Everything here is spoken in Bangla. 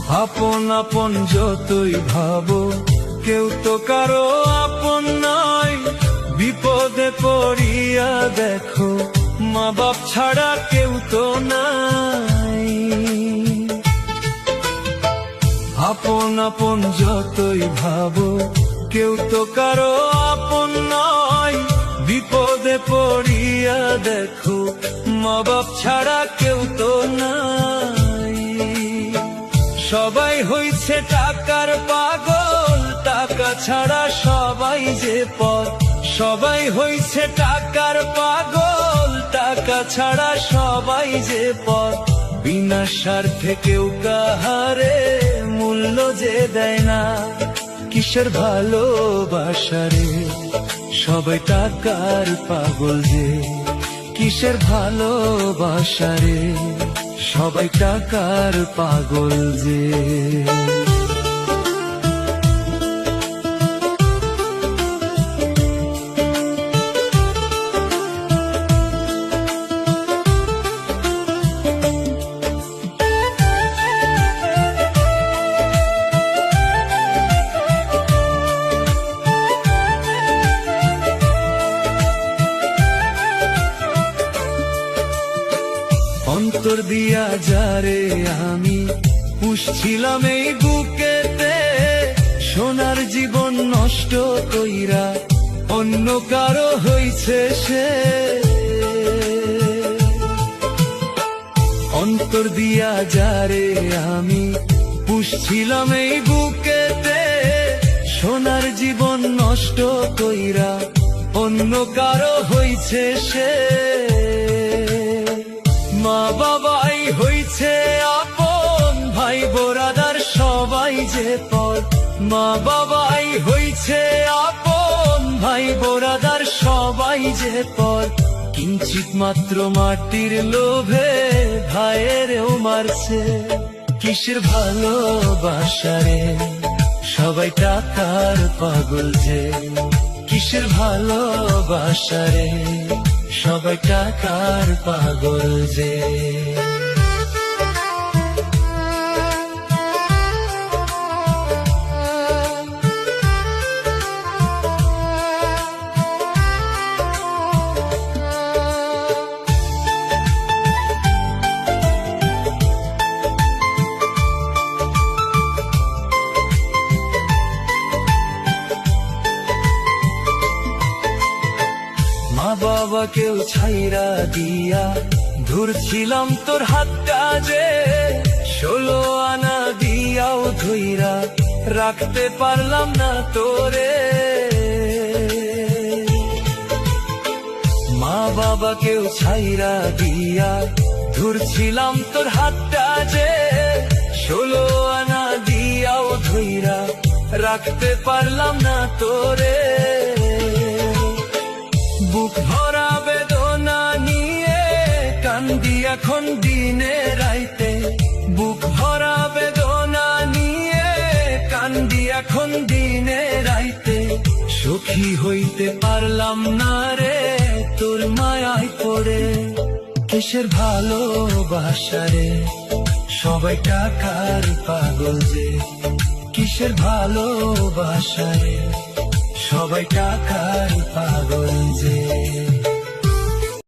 আপন আপন যতই ভাবো কেউ তো কারো আপন নয়। বিপদে পড়িয়া দেখো মা বাপ ছাড়া কেউ তো নাই। আপন আপন যতই ভাবো কেউ তো কারো আপন নয়। বিপদে পড়িয়া দেখো মা বাপ ছাড়া কেউ তো নাই। সবাই হইছে টাকার পাগল, টাকা ছাড়া সবাই যে পর। সবাই হইছে টাকার পাগল, টাকা ছাড়া সবাই যে পর। বিনা স্বার্থে কেউ কাহারে মূল্য যে দেয় না। কিসের ভালোবাসারে সবাই টাকার পাগল যে। কিসের ভালোবাসারে সবাই টাকার পাগল যে। অন্তর দিয়া যারে আমি পুষছিলাম এই বুকেতে, সোনার জীবন নষ্ট কইরা অন্য কারো হইছে সে। অন্তর দিয়া যারে আমি পুষছিলাম এই বুকেতে, সোনার জীবন নষ্ট কইরা অন্য কারো হইছে সে। মা বাবাই হইছে আপন, ভাই বোরাদার সবাই যে পর। মা বাবাই হইছে আপন, ভাই বোরাদার সবাই যে পর। কিঞ্চিত মাত্র মাটির লোভে ভাইয়েরও মারছে। কিসের ভালোবাসারে সবাই টাকার পাগল যে। কিসের ভালোবাসারে সবাই টাকার পাগল যে। মা বাবাকেও ছাইরা দিয়া ধরছিলাম তোর হাতটা যে। 16 আনা দিয়াও ধইরা রাখতে পারলাম না তোরে। মা বাবাকেও ছাইরা দিয়া ধরছিলাম তোর হাতটা যে। 16 আনা দিয়াও ধইরা রাখতে পারলাম না তোরে। বুক ভরা বেদনা নিয়ে কান্দি এখন দিনে রাইতে। বুক ভরা বেদনা নিয়ে কান্দি এখন দিনে রাইতে। সুখী হইতে পারলাম না রে তোর মায়ায় পড়ে। কিসের ভালোবাসারে সবাই টাকার পাগল যে। কিসের ভালোবাসারে সবাই টাকার পাগল যে।